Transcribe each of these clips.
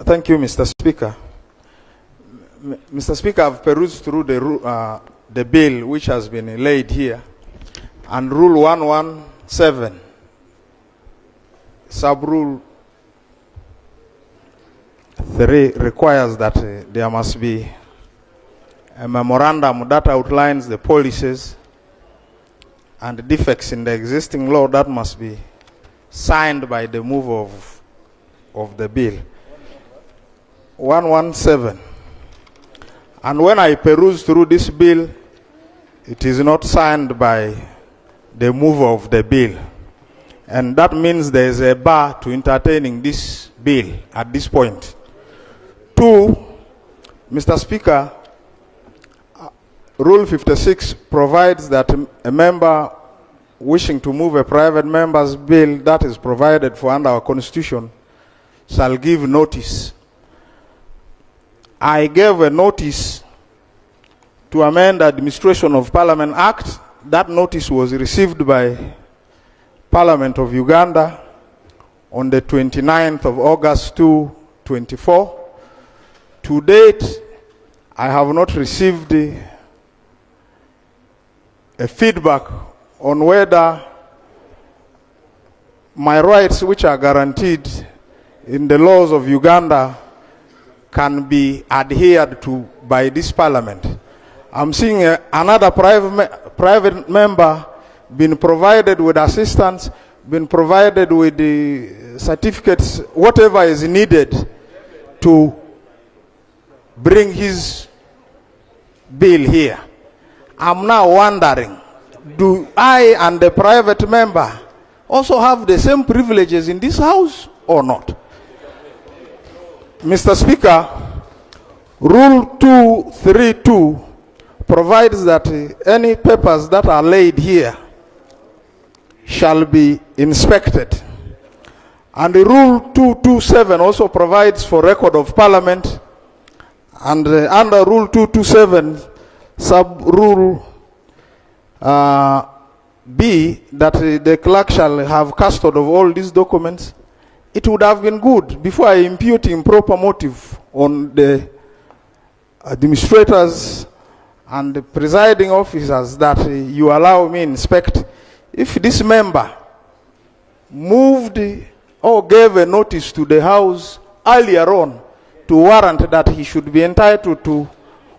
Thank you, Mr. Speaker. Mr. Speaker, I've perused through the bill which has been laid here, and Rule 117, Sub-Rule 3 requires that there must be a memorandum that outlines the policies and defects in the existing law that must be signed by the mover of the bill. 117. And when I peruse through this bill, it is not signed by the mover of the bill. And that means there is a bar to entertaining this bill at this point. 2, Mr. Speaker, Rule 56 provides that a member wishing to move a private member's bill that is provided for under our Constitution shall give notice. I gave a notice to amend the Administration of Parliament Act. That notice was received by Parliament of Uganda on the 29th of August 2024. To date, I have not received a feedback on whether my rights, which are guaranteed in the laws of Uganda, can be adhered to by this parliament. I'm seeing another private member being provided with assistance, being provided with the certificates, whatever is needed to bring his bill here. I'm now wondering, do I and the private member also have the same privileges in this house or not? Mr. Speaker, Rule 232 provides that any papers that are laid here shall be inspected. And Rule 227 also provides for record of Parliament. And under Rule 227, Sub-Rule B, that the clerk shall have custody of all these documents. It would have been good before I impute improper motive on the administrators and the presiding officers that you allow me inspect. If this member moved or gave a notice to the House earlier on to warrant that he should be entitled to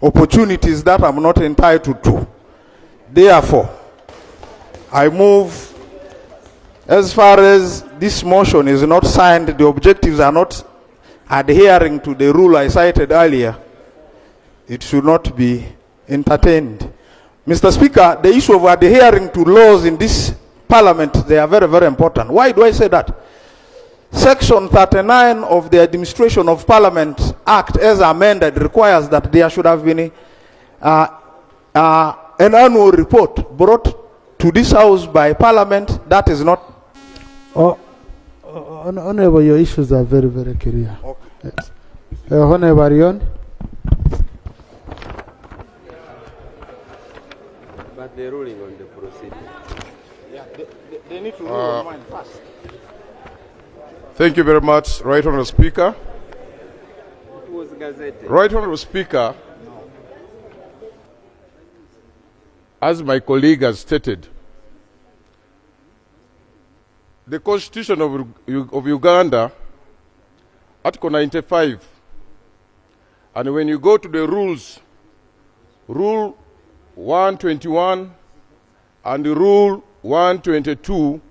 opportunities that I'm not entitled to. Therefore, I move, as far as this motion is not signed, the objectives are not adhering to the rule I cited earlier, it should not be entertained. Mr. Speaker, the issue of adhering to laws in this parliament, they are very, very important. Why do I say that? Section 39 of the Administration of Parliament Act, as amended, requires that there should have been an annual report brought to this House by Parliament. That is not. Honorable, your issues are very, very clear. Okay. Yes. Honorable Arion. But they're ruling on the procedure. Yeah, they need to rule on mine first. Thank you very much, Right Honourable Speaker. It was gazetted. Right Honourable Speaker, as my colleague has stated, the Constitution of Uganda, Article 95, and when you go to the rules, Rule 121 and Rule 122,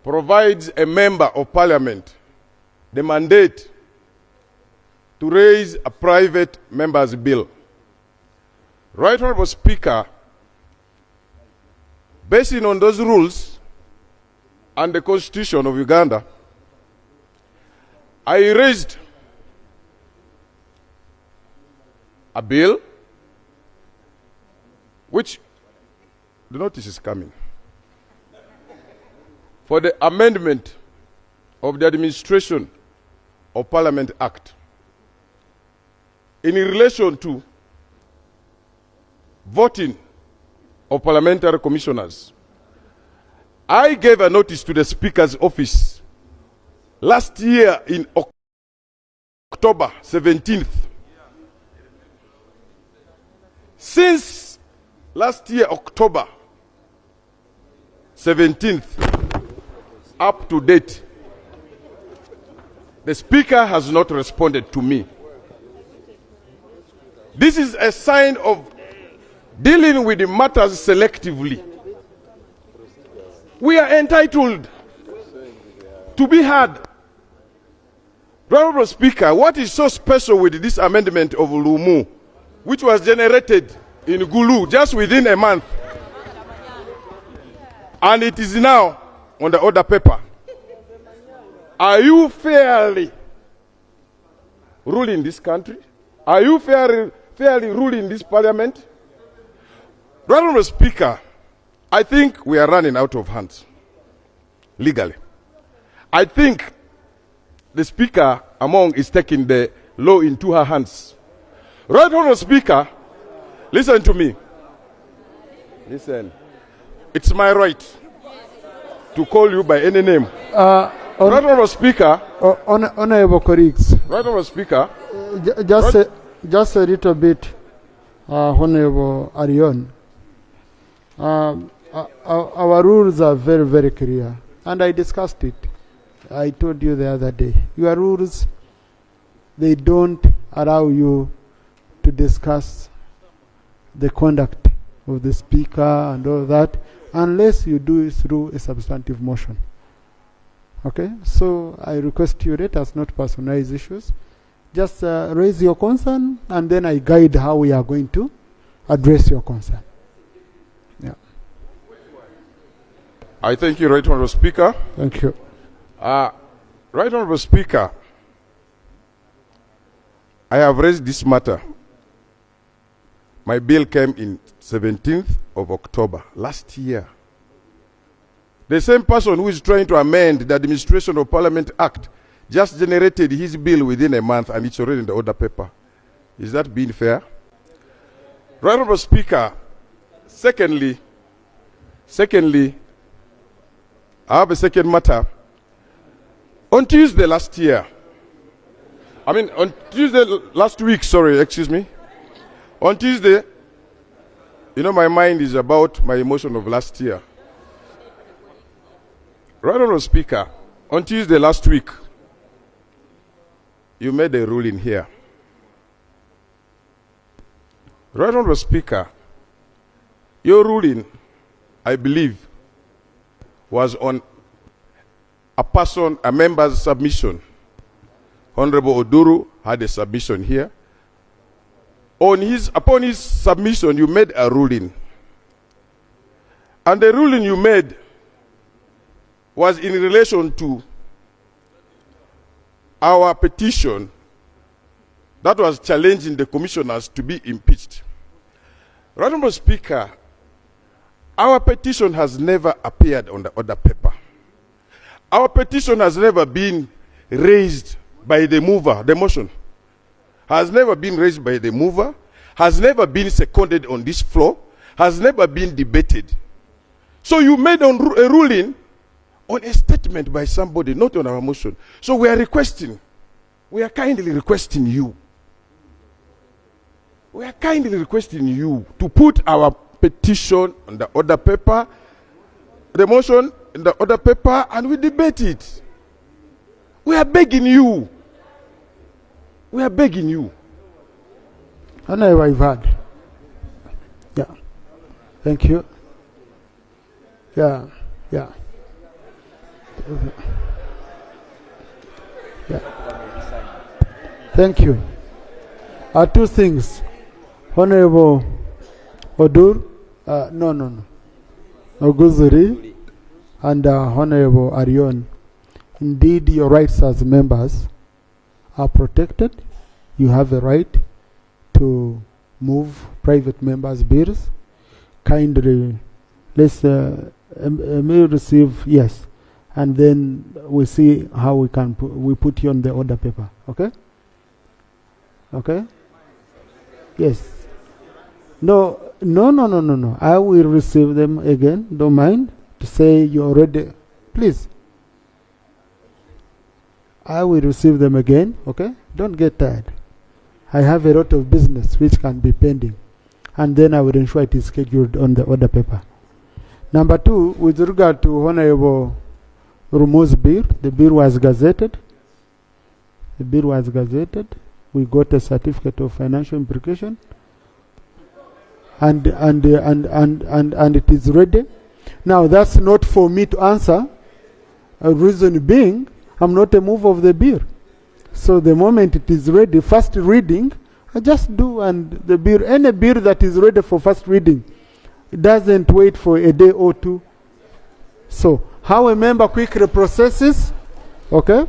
provides a member of Parliament the mandate to raise a private member's bill. Right Honourable Speaker, based on those rules and the Constitution of Uganda, I raised a bill which the notice is coming for the amendment of the Administration of Parliament Act in relation to voting of parliamentary commissioners. I gave a notice to the Speaker's office last year in October. October 17th. Since last year, October 17th, up to date, the Speaker has not responded to me. This is a sign of dealing with the matters selectively. We are entitled to be heard. Honorable Speaker, what is so special with this amendment of Lumu, which was generated in Gulu just within a month, and it is now on the order paper? Are you fairly ruling this country? Are you fairly ruling this parliament? Honorable Speaker, I think we are running out of hands legally. I think the Speaker Among is taking the law into her hands. Right, Honorable Speaker, listen to me. Listen. It's my right to call you by any name. Right, Honorable Speaker. Honorable colleagues. Right, Honorable Speaker. Just a little bit, Honorable Arion. Our rules are very, very clear, and I discussed it. I told you the other day, your rules, they don't allow you to discuss the conduct of the Speaker and all that unless you do it through a substantive motion. Okay, so I request you, let us not personalize issues. Just raise your concern, and then I guide how we are going to address your concern. Yeah. I thank you, Right Honorable Speaker. Thank you. Right Honorable Speaker, I have raised this matter. My bill came in 17th of October last year. The same person who is trying to amend the Administration of Parliament Act just generated his bill within a month, and it's already in the order paper. Is that being fair? Right Honorable Speaker, secondly, I have a second matter. On Tuesday last week, On Tuesday, you know, my mind is about my emotion of last year. Right Honorable Speaker, on Tuesday last week, you made a ruling here. Right Honorable Speaker, your ruling, I believe, was on a member's submission. Honorable Oduru had a submission here. Upon his submission, you made a ruling. And the ruling you made was in relation to our petition that was challenging the commissioners to be impeached. Honorable Speaker, our petition has never appeared on the order paper. Our petition has never been raised by the mover. The motion has never been raised by the mover, has never been seconded on this floor, has never been debated. So you made a ruling on a statement by somebody, not on our motion. So we are kindly requesting you to put our petition on the order paper, the motion in the order paper, and we debate it. We are begging you. I know I've had. Yeah. Thank you. Yeah. Thank you. Two things. Honorable Odur, Oguzuri, and Honorable Arion. Indeed, your rights as members are protected. You have a right to move private members' bills. Kindly, let's may receive yes, and then we see how we can we put you on the order paper. Okay. Yes. No. I will receive them again. Don't mind to say you already. Please. I will receive them again. Okay. Don't get tired. I have a lot of business which can be pending, and then I will ensure it is scheduled on the order paper. Number two, with regard to Honorable Rumu's bill, the bill was gazetted. The bill was gazetted. We got a certificate of financial implication, and it is ready. Now that's not for me to answer. A reason being, I'm not a mover of the bill. So the moment it is ready, first reading, I just do, and the bill, any bill that is ready for first reading, it doesn't wait for a day or two. So how a member quickly processes, okay?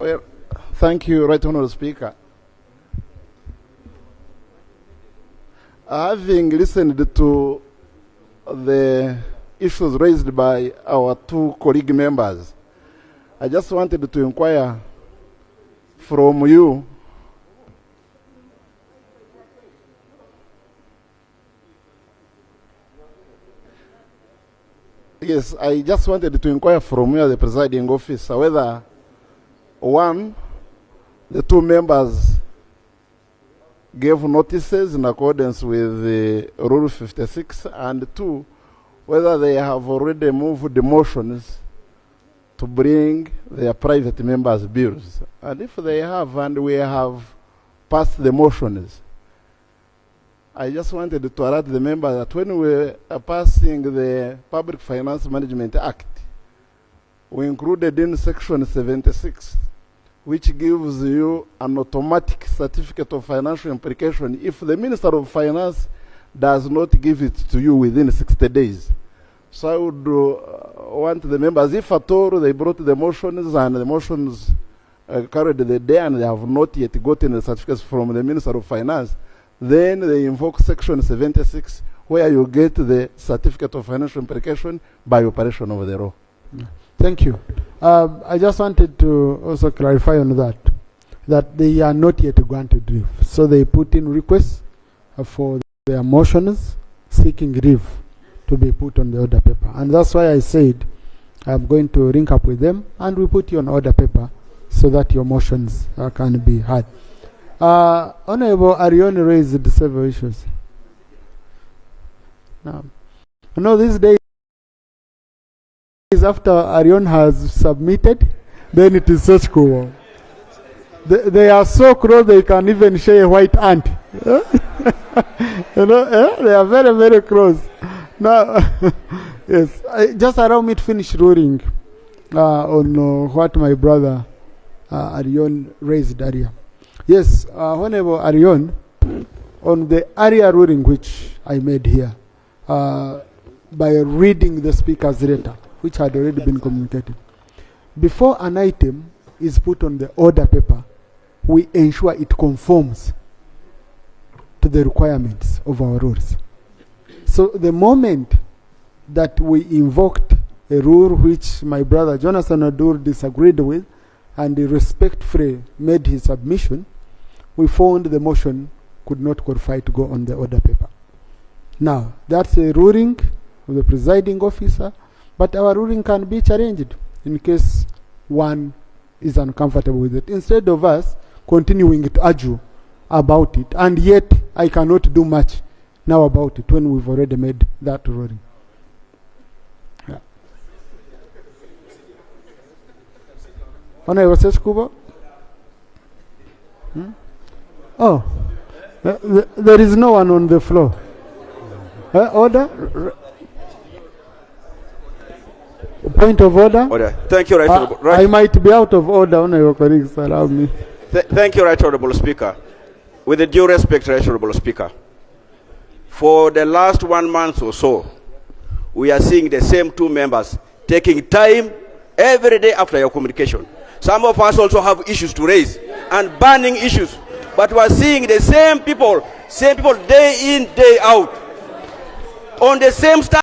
Well, thank you, Right Honourable Speaker. Having listened to the issues raised by our two colleague members, I just wanted to inquire from you Yes, I just wanted to inquire from you, the presiding officer, whether one, the two members gave notices in accordance with Rule 56, and two, whether they have already moved the motions to bring their private members' bills. And if they have, and we have passed the motions, I just wanted to alert the members that when we are passing the Public Finance Management Act, we included in Section 76, which gives you an automatic certificate of financial implication if the Minister of Finance does not give it to you within 60 days. So I would want the members, if at all they brought the motions and the motions carried the day and they have not yet gotten the certificates from the Minister of Finance, then they invoke Section 76, where you get the certificate of financial implication by operation of the law. Thank you. I just wanted to also clarify on that they are not yet granted leave. So they put in requests for their motions seeking leave to be put on the order paper. And that's why I said I'm going to link up with them and we put you on order paper so that your motions can be heard. Honorable Arion raised several issues. Now, you know, these days after Arion has submitted, then it is such cool. They are so close they can even share a white ant. You know, they are very, very close. Now, yes, just allow me to finish ruling on what my brother Arion raised earlier. Yes, Honorable Arion, on the area ruling which I made here, by reading the Speaker's letter, which had already been communicated. Before an item is put on the order paper, we ensure it conforms to the requirements of our rules. So the moment that we invoked a rule which my brother Jonathan Adur disagreed with, and he respectfully made his submission, we found the motion could not qualify to go on the order paper. Now, that's a ruling of the presiding officer, but our ruling can be challenged in case one is uncomfortable with it, instead of us continuing to argue about it. And yet, I cannot do much now about it when we've already made that ruling. Yeah. Honorable Seskubo? Oh, there is no one on the floor. Order? Point of order? Order. Thank you, Right Honourable. I might be out of order, Honourable colleagues, allow me. Thank you, Right Honourable Speaker. With the due respect, Right Honourable Speaker, for the last 1 month or so, we are seeing the same two members taking time every day after your communication. Some of us also have issues to raise and burning issues, but we are seeing the same people day in, day out, on the same stuff.